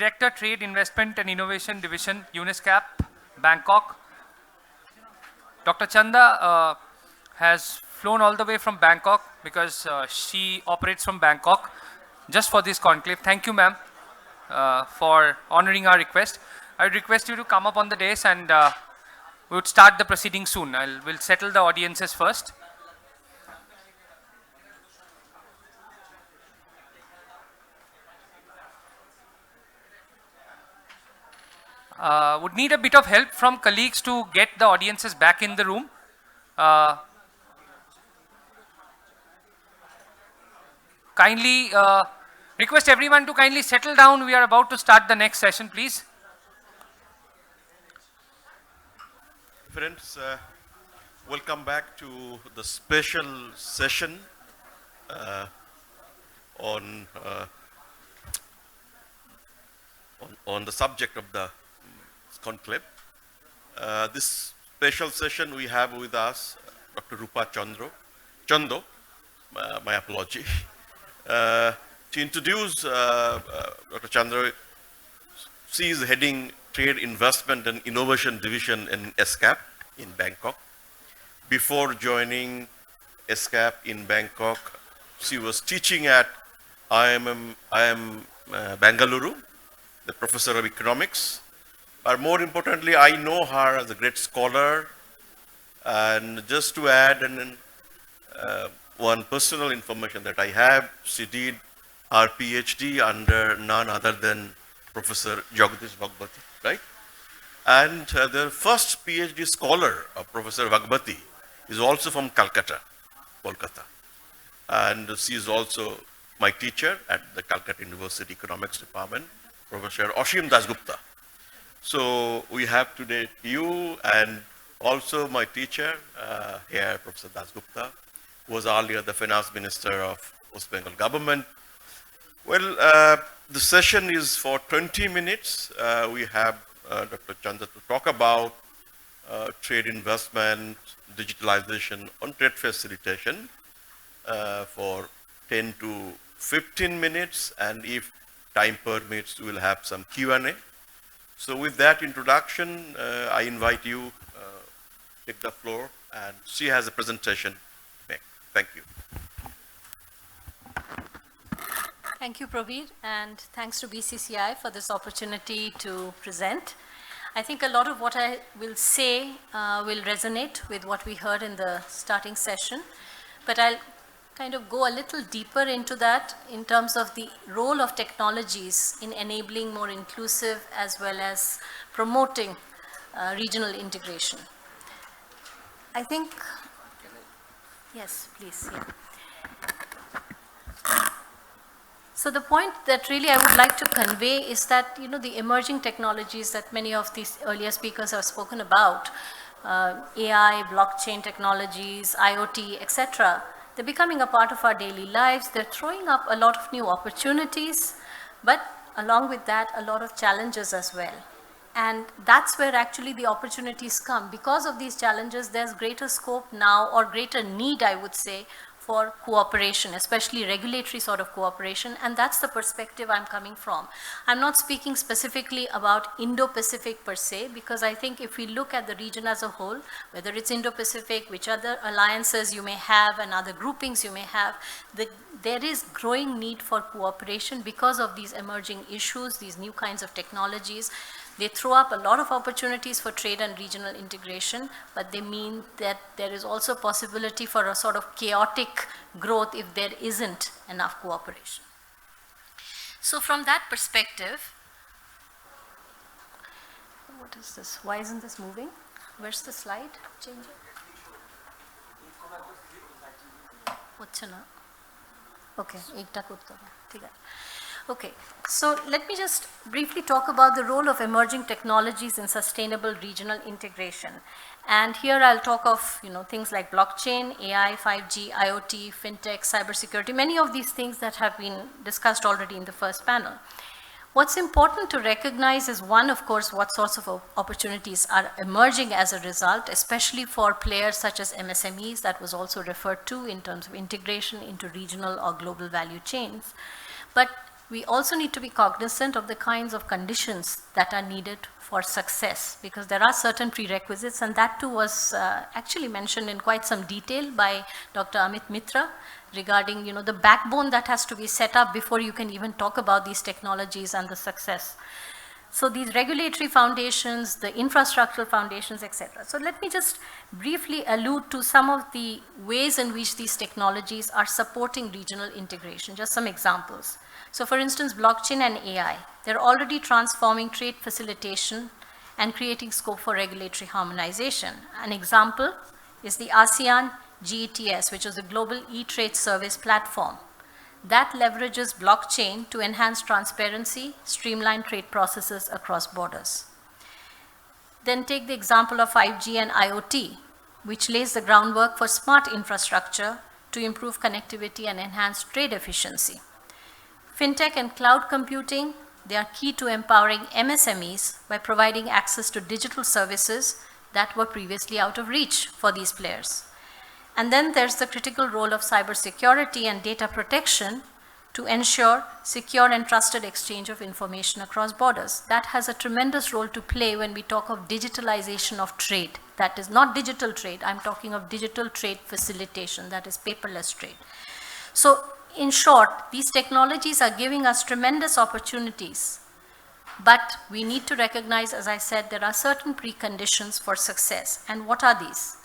Director, Trade, Investment and Innovation Division, UNISCAP, Bangkok. Dr. Chanda has flown all the way from Bangkok because she operates from Bangkok just for this conclave. Thank you, ma'am, for honoring our request. I would request you to come up on the dais and we would start the proceedings soon. We'll settle the audiences first. Would need a bit of help from colleagues to get the audiences back in the room. Kindly request everyone to kindly settle down. We are about to start the next session, please. Friends, welcome back to the special session on the subject of the conclave. This special session we have with us Dr. Rupa Chando, my apology. To introduce Dr. Chandra, she is heading Trade, Investment and Innovation Division in ESCAP in Bangkok. Before joining ESCAP in Bangkok, she was teaching at IIM Bengaluru, the professor of economics. But more importantly, I know her as a great scholar. And just to add one personal information that I have, she did her PhD under none other than Professor Jagdish Bhagwati, right? And the first PhD scholar of Professor Bhagwati is also from Calcutta, Kolkata. And she is also my teacher at the Calcutta University Economics Department, Professor Ashim Dasgupta. So we have today you and also my teacher here, Professor Dasgupta, who was earlier the finance minister of West Bengal government. Well, the session is for 20 minutes. We have Dr. Chanda to talk about trade investment, digitalization, on trade facilitation for 10 to 15 minutes. And if time permits, we will have some Q&A. So with that introduction, I invite you take the floor, and she has a presentation. Thank you. Thank you, Praveer, and thanks to BCCI for this opportunity to present. I think a lot of what I will say will resonate with what we heard in the starting session, but I'll kind of go a little deeper into that in terms of the role of technologies in enabling more inclusive as well as promoting regional integration. I think, yes, please, yeah. So the point that really I would like to convey is that, the emerging technologies that many of these earlier speakers have spoken about, AI, blockchain technologies, IoT, etc., they're becoming a part of our daily lives. They're throwing up a lot of new opportunities, but along with that, a lot of challenges as well. And that's where actually the opportunities come. Because of these challenges, there's greater scope now, or greater need, I would say, for cooperation, especially regulatory sort of cooperation, and that's the perspective I'm coming from. I'm not speaking specifically about Indo-Pacific per se, because I think if we look at the region as a whole, whether it's Indo-Pacific, which other alliances you may have and other groupings you may have, there is growing need for cooperation because of these emerging issues, these new kinds of technologies. They throw up a lot of opportunities for trade and regional integration, but they mean that there is also possibility for a sort of chaotic growth if there isn't enough cooperation. So from that perspective, what is this? Why isn't this moving? Where's the slide? Change it. What's na? Okay, ekta korte hobe. Okay, so let me just briefly talk about the role of emerging technologies in sustainable regional integration. And here I'll talk of things like blockchain, AI, 5G, IoT, fintech, cybersecurity, many of these things that have been discussed already in the first panel. What's important to recognize is, one, of course, what sorts of opportunities are emerging as a result, especially for players such as MSMEs, that was also referred to in terms of integration into regional or global value chains. But we also need to be cognizant of the kinds of conditions that are needed for success, because there are certain prerequisites, and that too was actually mentioned in quite some detail by Dr. Amit Mitra regarding, the backbone that has to be set up before you can even talk about these technologies and the success. So these regulatory foundations, the infrastructural foundations, etc. So let me just briefly allude to some of the ways in which these technologies are supporting regional integration, just some examples. So for instance, blockchain and AI, they're already transforming trade facilitation and creating scope for regulatory harmonization. An example is the ASEAN GETS, which is a global e-trade service platform that leverages blockchain to enhance transparency, streamline trade processes across borders. Then take the example of 5G and IoT, which lays the groundwork for smart infrastructure to improve connectivity and enhance trade efficiency. Fintech and cloud computing, they are key to empowering MSMEs by providing access to digital services that were previously out of reach for these players. And then there's the critical role of cybersecurity and data protection to ensure secure and trusted exchange of information across borders. That has a tremendous role to play when we talk of digitalization of trade. That is not digital trade, I'm talking of digital trade facilitation, that is paperless trade. So in short, these technologies are giving us tremendous opportunities, but we need to recognize, as I said, there are certain preconditions for success. And what are these?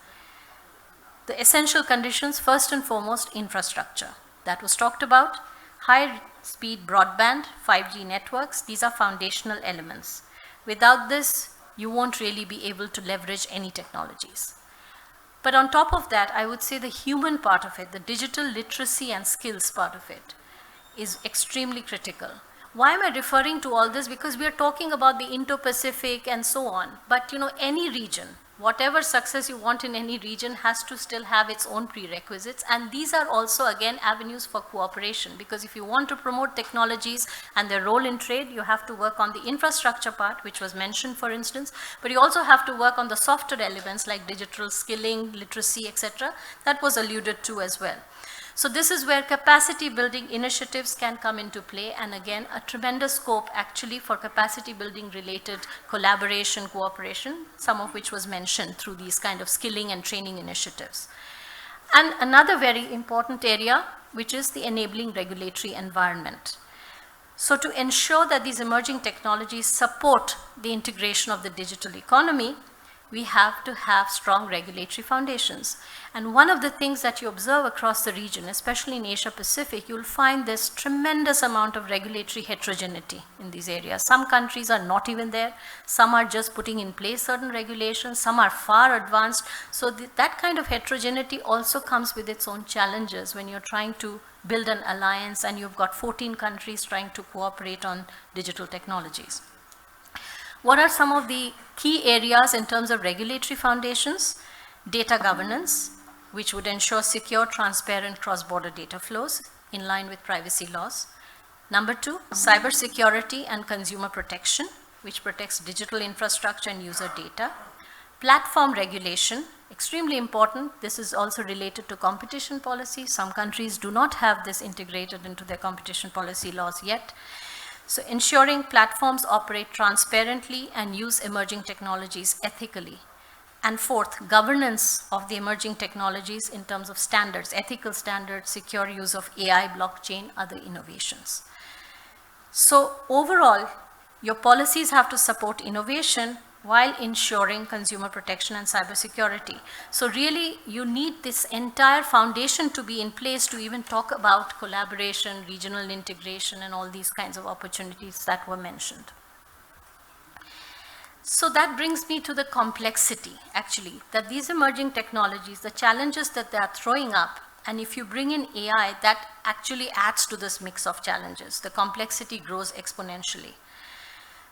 The essential conditions, first and foremost, infrastructure. That was talked about. High-speed broadband, 5G networks, these are foundational elements. Without this, you won't really be able to leverage any technologies. But on top of that, I would say the human part of it, the digital literacy and skills part of it, is extremely critical. Why am I referring to all this? Because we are talking about the Indo-Pacific and so on. But any region, whatever success you want in any region has to still have its own prerequisites. And these are also, again, avenues for cooperation. Because if you want to promote technologies and their role in trade, you have to work on the infrastructure part, which was mentioned, for instance. But you also have to work on the softer elements like digital skilling, literacy, etc. That was alluded to as well. So this is where capacity building initiatives can come into play, and again, a tremendous scope actually for capacity building related collaboration, cooperation, some of which was mentioned through these kind of skilling and training initiatives. And another very important area, which is the enabling regulatory environment. So to ensure that these emerging technologies support the integration of the digital economy, we have to have strong regulatory foundations. And one of the things that you observe across the region, especially in Asia-Pacific, you'll find this tremendous amount of regulatory heterogeneity in these areas. Some countries are not even there. Some are just putting in place certain regulations. Some are far advanced. So that kind of heterogeneity also comes with its own challenges when you're trying to build an alliance and you've got 14 countries trying to cooperate on digital technologies. What are some of the key areas in terms of regulatory foundations? Data governance, which would ensure secure, transparent cross-border data flows in line with privacy laws. Number 2, cybersecurity and consumer protection, which protects digital infrastructure and user data. Platform regulation, extremely important. This is also related to competition policy. Some countries do not have this integrated into their competition policy laws yet. So ensuring platforms operate transparently and use emerging technologies ethically. And fourth, governance of the emerging technologies in terms of standards, ethical standards, secure use of AI, blockchain, other innovations. So overall, your policies have to support innovation while ensuring consumer protection and cybersecurity. So really, you need this entire foundation to be in place to even talk about collaboration, regional integration, and all these kinds of opportunities that were mentioned. So that brings me to the complexity, actually, that these emerging technologies, the challenges that they are throwing up, and if you bring in AI, that actually adds to this mix of challenges. The complexity grows exponentially.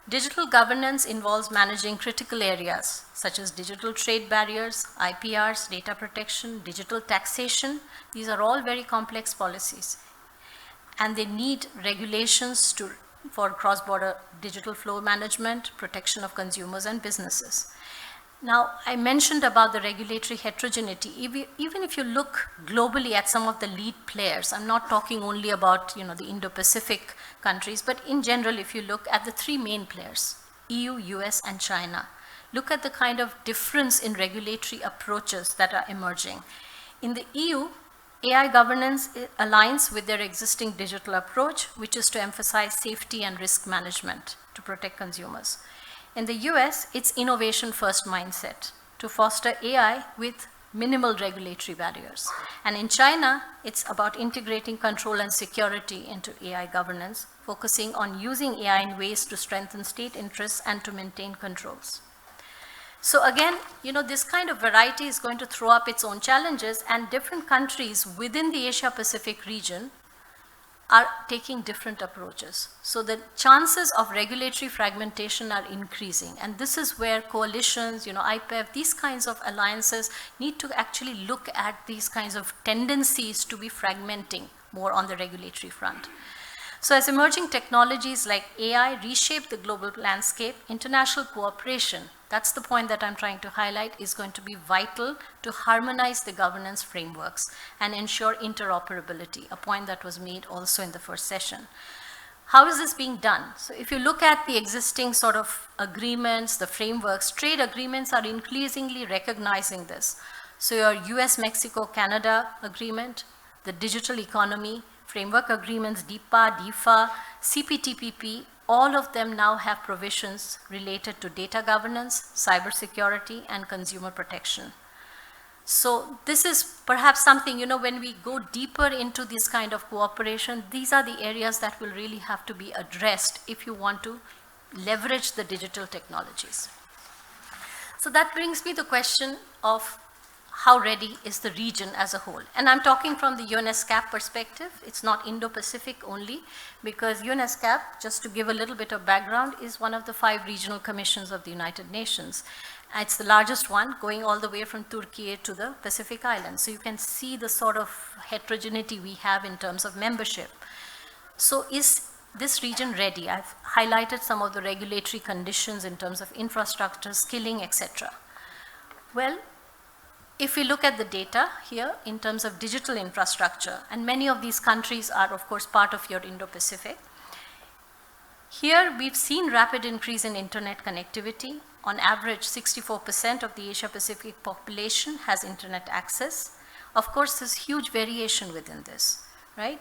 Digital governance involves managing critical areas such as digital trade barriers, IPRs, data protection, digital taxation. These are all very complex policies. And they need regulations for cross-border digital flow management, protection of consumers and businesses. Now, I mentioned about the regulatory heterogeneity. Even if you look globally at some of the lead players, I'm not talking only about the Indo-Pacific countries, but in general, if you look at the three main players, EU, US, and China, look at the kind of difference in regulatory approaches that are emerging. In the EU, AI governance aligns with their existing digital approach, which is to emphasize safety and risk management to protect consumers. In the US, it's innovation-first mindset to foster AI with minimal regulatory barriers. And in China, it's about integrating control and security into AI governance, focusing on using AI in ways to strengthen state interests and to maintain controls. So again, this kind of variety is going to throw up its own challenges, and different countries within the Asia-Pacific region are taking different approaches. So the chances of regulatory fragmentation are increasing, and this is where coalitions, IPEF, these kinds of alliances need to actually look at these kinds of tendencies to be fragmenting more on the regulatory front. So as emerging technologies like AI reshape the global landscape, international cooperation, that's the point that I'm trying to highlight, is going to be vital to harmonize the governance frameworks and ensure interoperability, a point that was made also in the first session. How is this being done? So if you look at the existing sort of agreements, the frameworks, trade agreements are increasingly recognizing this. So your US-Mexico-Canada agreement, the digital economy, framework agreements, DIPA, DIFA, CPTPP, all of them now have provisions related to data governance, cybersecurity, and consumer protection. So this is perhaps something, when we go deeper into this kind of cooperation, these are the areas that will really have to be addressed if you want to leverage the digital technologies. So that brings me to the question of how ready is the region as a whole? And I'm talking from the UNESCAP perspective. It's not Indo-Pacific only, because UNESCAP, just to give a little bit of background, is one of the 5 regional commissions of the United Nations. It's the largest one, going all the way from Turkey to the Pacific Islands. So you can see the sort of heterogeneity we have in terms of membership. So is this region ready? I've highlighted some of the regulatory conditions in terms of infrastructure, skilling, etc. Well, if we look at the data here in terms of digital infrastructure, and many of these countries are, of course, part of your Indo-Pacific, here we've seen rapid increase in internet connectivity. On average, 64% of the Asia-Pacific population has internet access. Of course, there's huge variation within this, right?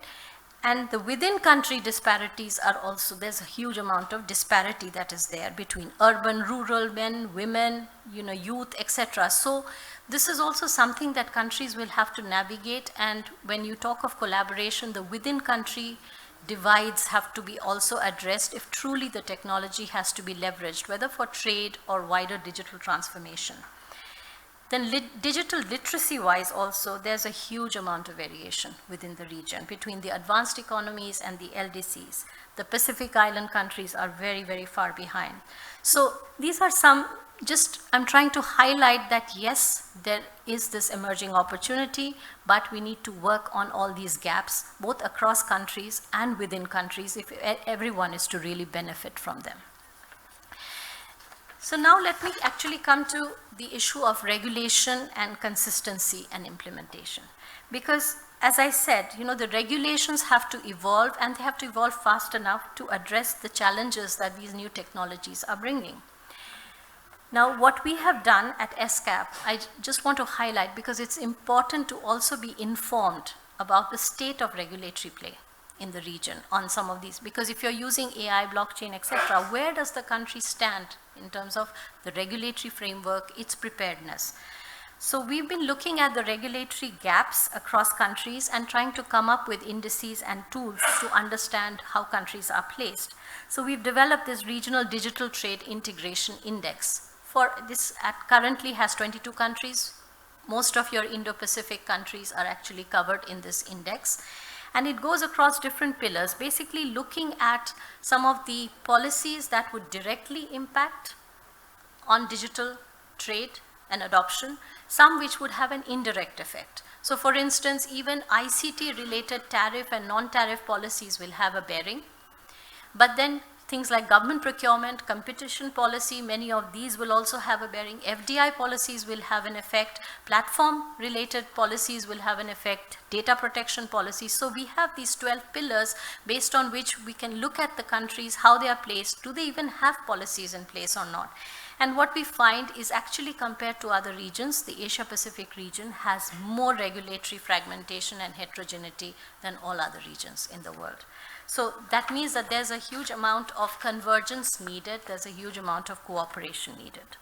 And the within-country disparities are also, there's a huge amount of disparity that is there between urban, rural, men, women, youth, etc. So this is also something that countries will have to navigate, and when you talk of collaboration, the within-country divides have to be also addressed if truly the technology has to be leveraged, whether for trade or wider digital transformation. Then digital literacy-wise also, there's a huge amount of variation within the region between the advanced economies and the LDCs. The Pacific Island countries are very, very far behind. So these are some, I'm trying to highlight that yes, there is this emerging opportunity, but we need to work on all these gaps, both across countries and within countries, if everyone is to really benefit from them. So now let me actually come to the issue of regulation and consistency and implementation. Because as I said, the regulations have to evolve, and they have to evolve fast enough to address the challenges that these new technologies are bringing. Now, what we have done at ESCAP, I just want to highlight, because it's important to also be informed about the state of regulatory play in the region on some of these, because if you're using AI, blockchain, etc., where does the country stand in terms of the regulatory framework, its preparedness? So we've been looking at the regulatory gaps across countries and trying to come up with indices and tools to understand how countries are placed. So we've developed this Regional Digital Trade Integration Index. For this currently has 22 countries. Most of your Indo-Pacific countries are actually covered in this index. And it goes across different pillars, basically looking at some of the policies that would directly impact on digital trade and adoption, some which would have an indirect effect. So for instance, even ICT-related tariff and non-tariff policies will have a bearing. But then things like government procurement, competition policy, many of these will also have a bearing. FDI policies will have an effect. Platform-related policies will have an effect. Data protection policies. So we have these 12 pillars based on which we can look at the countries, how they are placed. Do they even have policies in place or not? And what we find is actually compared to other regions, the Asia-Pacific region has more regulatory fragmentation and heterogeneity than all other regions in the world. So that means that there's a huge amount of convergence needed, there's a huge amount of cooperation needed.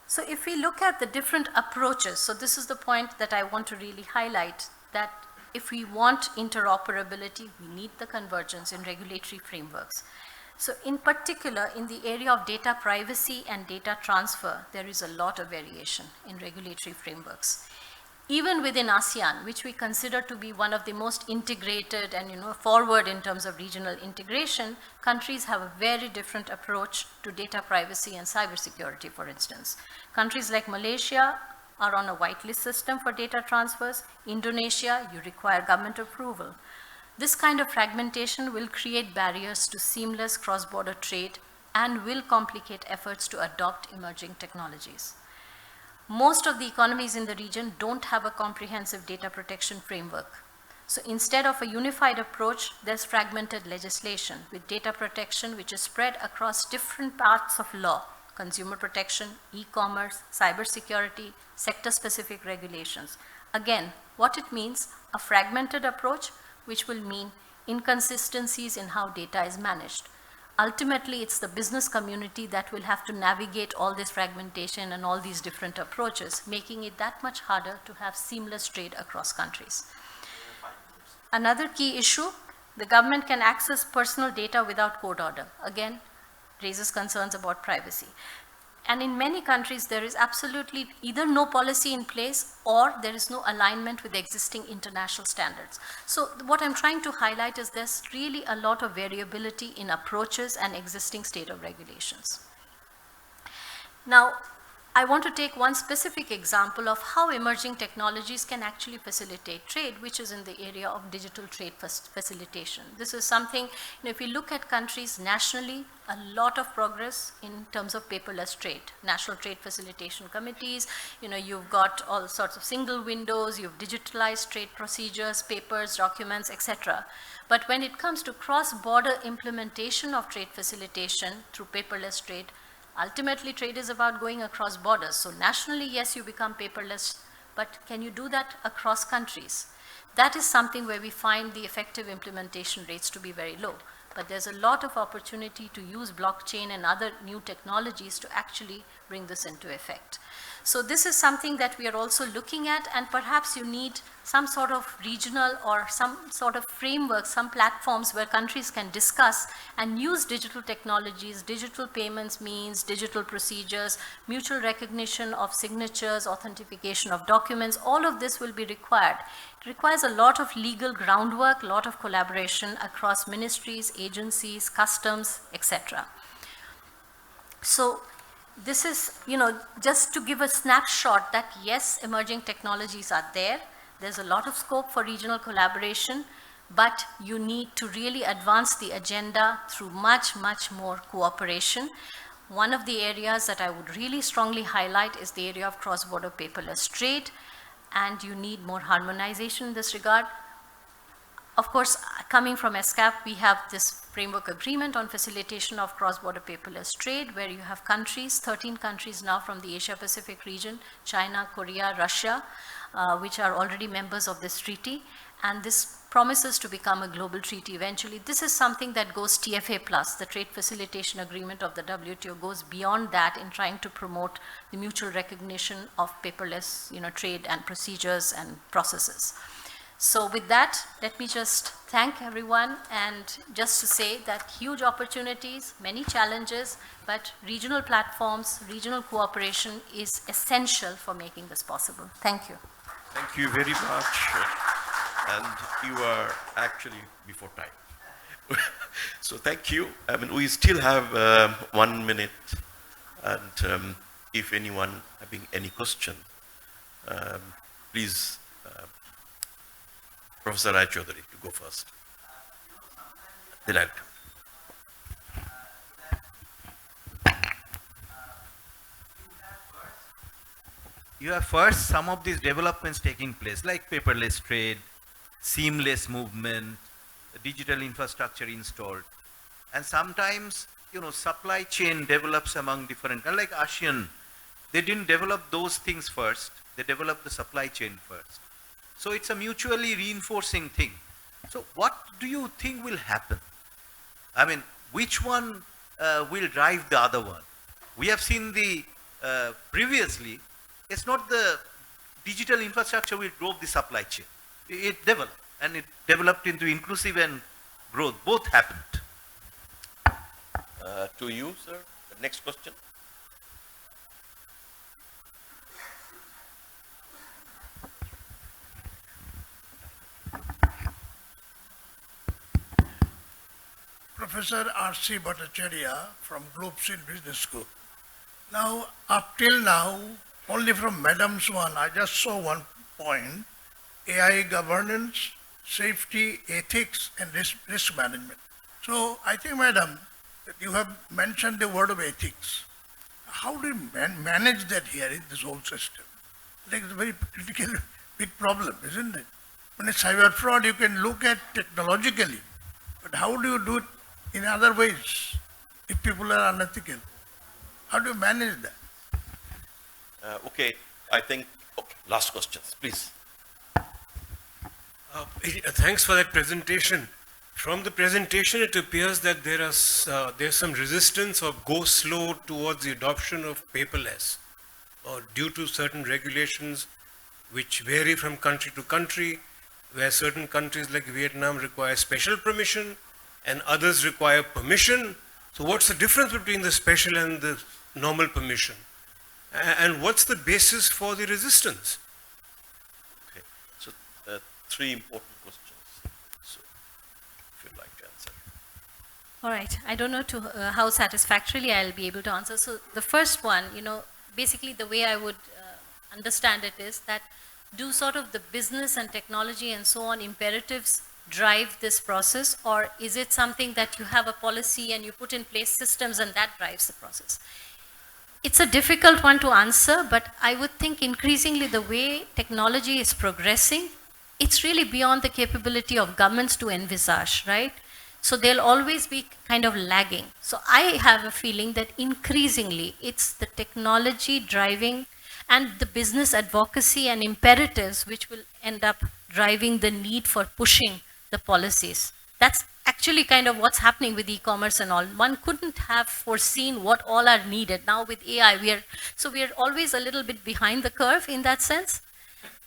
So if we look at the different approaches, so this is the point that I want to really highlight, that if we want interoperability, we need the convergence in regulatory frameworks. So in particular, in the area of data privacy and data transfer, there is a lot of variation in regulatory frameworks. Even within ASEAN, which we consider to be one of the most integrated and forward in terms of regional integration, countries have a very different approach to data privacy and cybersecurity, for instance. Countries like Malaysia are on a whitelist system for data transfers. Indonesia, you require government approval. This kind of fragmentation will create barriers to seamless cross-border trade and will complicate efforts to adopt emerging technologies. Most of the economies in the region don't have a comprehensive data protection framework. So instead of a unified approach, there's fragmented legislation with data protection which is spread across different parts of law: consumer protection, e-commerce, cybersecurity, sector-specific regulations. Again, what it means, a fragmented approach, which will mean inconsistencies in how data is managed. Ultimately, it's the business community that will have to navigate all this fragmentation and all these different approaches, making it that much harder to have seamless trade across countries. Another key issue, the government can access personal data without court order. Again, raises concerns about privacy. And in many countries, there is absolutely either no policy in place or there is no alignment with existing international standards. So what I'm trying to highlight is there's really a lot of variability in approaches and existing state of regulations. Now, I want to take one specific example of how emerging technologies can actually facilitate trade, which is in the area of digital trade facilitation. This is something, if you look at countries nationally, a lot of progress in terms of paperless trade. National trade facilitation committees, you've got all sorts of single windows, you've digitalized trade procedures, papers, documents, etc. But when it comes to cross-border implementation of trade facilitation through paperless trade, ultimately, trade is about going across borders. So nationally, yes, you become paperless, but can you do that across countries? That is something where we find the effective implementation rates to be very low. But there's a lot of opportunity to use blockchain and other new technologies to actually bring this into effect. So this is something that we are also looking at, and perhaps you need some sort of regional or some sort of framework, some platforms where countries can discuss and use digital technologies, digital payments means, digital procedures, mutual recognition of signatures, authentication of documents. All of this will be required. It requires a lot of legal groundwork, a lot of collaboration across ministries, agencies, customs, etc. So this is, just to give a snapshot that yes, emerging technologies are there. There's a lot of scope for regional collaboration, but you need to really advance the agenda through much, much more cooperation. One of the areas that I would really strongly highlight is the area of cross-border paperless trade, and you need more harmonization in this regard. Of course, coming from ESCAP, we have this framework agreement on facilitation of cross-border paperless trade, where you have countries, 13 countries now from the Asia-Pacific region, China, Korea, Russia, which are already members of this treaty. And this promises to become a global treaty eventually. This is something that goes TFA plus, the Trade Facilitation Agreement of the WTO goes beyond that in trying to promote the mutual recognition of paperless trade and procedures and processes. So with that, let me just thank everyone, and just to say that huge opportunities, many challenges, but regional platforms, regional cooperation is essential for making this possible. Thank you. Thank you very much. And you are actually before time. So thank you. We still have 1 minute, and if anyone having any question, please, Professor Rai Chaudhary, you go first. Delighted. You have first some of these developments taking place, like paperless trade, seamless movement, digital infrastructure installed. And sometimes, supply chain develops among different, like ASEAN, they didn't develop those things first, they developed the supply chain first. So it's a mutually reinforcing thing. So what do you think will happen? I mean, which one will drive the other one? We have seen previously, it's not the digital infrastructure which drove the supply chain. It developed, and it developed into inclusive and growth. Both happened. To you, sir. The next question. Professor R.C. Bhattacharya from Globe-Seal Business School. Now, up till now, only from Madam's one, I just saw one point, AI governance, safety, ethics, and risk management. So I think, Madam, that you have mentioned the word of ethics. How do you manage that here in this whole system? I think it's a very critical, big problem, isn't it? When it's cyber fraud, you can look at technologically, but how do you do it in other ways if people are unethical? How do you manage that? Okay, I think, last questions, please. Thanks for that presentation. From the presentation, it appears that there's some resistance or go slow towards the adoption of paperless, or due to certain regulations which vary from country to country, where certain countries like Vietnam require special permission and others require permission. So what's the difference between the special and the normal permission? And what's the basis for the resistance? Okay, so three important questions. So, if you'd like to answer. All right. I don't know how satisfactorily I'll be able to answer. So the first one, basically the way I would understand it is that do sort of the business and technology and so on imperatives drive this process, or is it something that you have a policy and you put in place systems and that drives the process? It's a difficult one to answer, but I would think increasingly the way technology is progressing, it's really beyond the capability of governments to envisage, right? So they'll always be kind of lagging. So I have a feeling that increasingly it's the technology driving and the business advocacy and imperatives which will end up driving the need for pushing the policies. That's actually kind of what's happening with e-commerce and all. One couldn't have foreseen what all are needed. Now with AI, we are always a little bit behind the curve in that sense.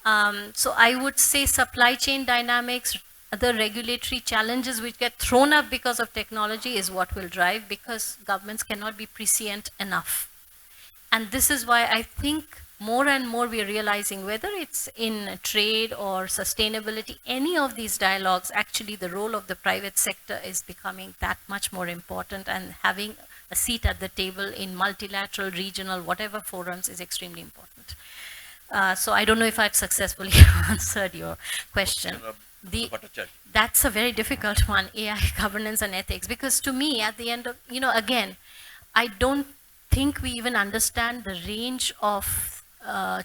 So I would say supply chain dynamics, other regulatory challenges which get thrown up because of technology is what will drive, because governments cannot be prescient enough. And this is why I think more and more we are realizing, whether it's in trade or sustainability, any of these dialogues, actually the role of the private sector is becoming that much more important, and having a seat at the table in multilateral, regional, whatever forums is extremely important. So I don't know if I've successfully answered your question. That's a very difficult one, AI governance and ethics, because to me, at the end of, again, I don't think we even understand the range of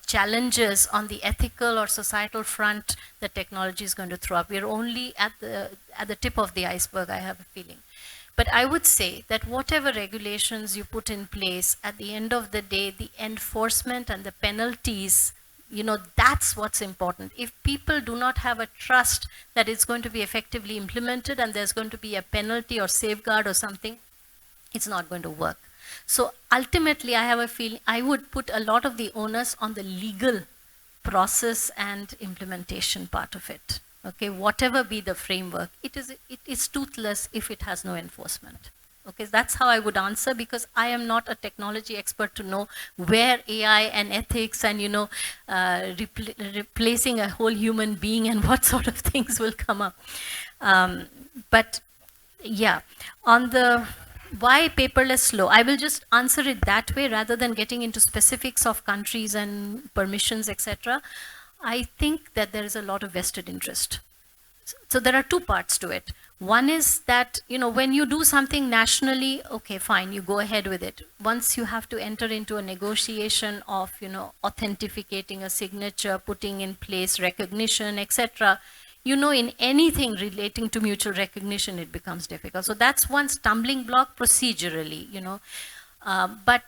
challenges on the ethical or societal front that technology is going to throw up. We're only at the tip of the iceberg, I have a feeling. But I would say that whatever regulations you put in place, at the end of the day, the enforcement and the penalties, that's what's important. If people do not have a trust that it's going to be effectively implemented and there's going to be a penalty or safeguard or something, it's not going to work. So ultimately, I have a feeling I would put a lot of the onus on the legal process and implementation part of it. Okay, whatever be the framework, it is toothless if it has no enforcement. Okay, that's how I would answer, because I am not a technology expert to know where AI and ethics and replacing a whole human being and what sort of things will come up. But yeah, on the why paperless slow, I will just answer it that way rather than getting into specifics of countries and permissions, etc. I think that there is a lot of vested interest. So there are two parts to it. One is that, when you do something nationally, okay, fine, you go ahead with it. Once you have to enter into a negotiation of, authenticating a signature, putting in place recognition, etc., in anything relating to mutual recognition, it becomes difficult. So that's one stumbling block procedurally, but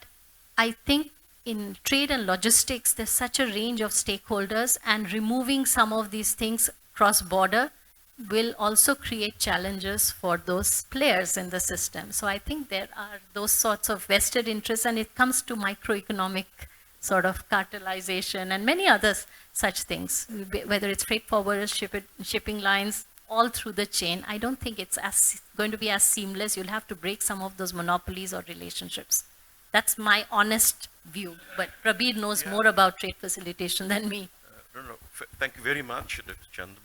I think in trade and logistics, there's such a range of stakeholders, and removing some of these things cross-border will also create challenges for those players in the system. So I think there are those sorts of vested interests, and it comes to microeconomic sort of cartelization and many other such things, whether it's freight forwarders, shipping lines, all through the chain. I don't think it's going to be as seamless. You'll have to break some of those monopolies or relationships. That's my honest view. But Prabir knows more about trade facilitation than me. Thank you very much, Dr. Chand.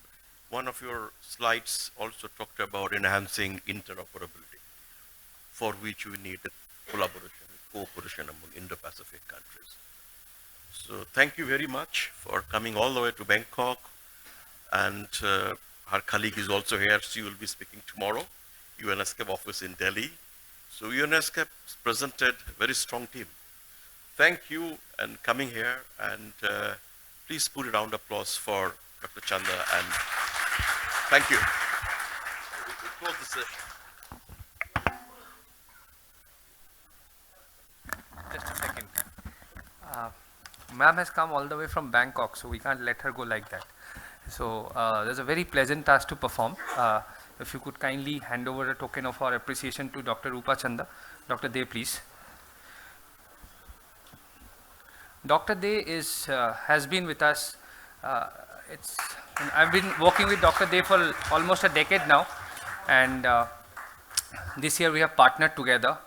One of your slides also talked about enhancing interoperability, for which we need collaboration, cooperation among Indo-Pacific countries. So thank you very much for coming all the way to Bangkok. And our colleague is also here. She will be speaking tomorrow, UNESCAP office in Delhi. So UNESCAP presented a very strong team. Thank you and coming here, and please put a round of applause for Dr. Chanda, and thank you. We'll close the session. Just a second. Ma'am has come all the way from Bangkok, so we can't let her go like that. So there's a very pleasant task to perform. If you could kindly hand over a token of our appreciation to Dr. Rupa Chanda. Dr. De, please. Dr. De has been with us. I've been working with Dr. De for almost a decade now, and this year we have partnered together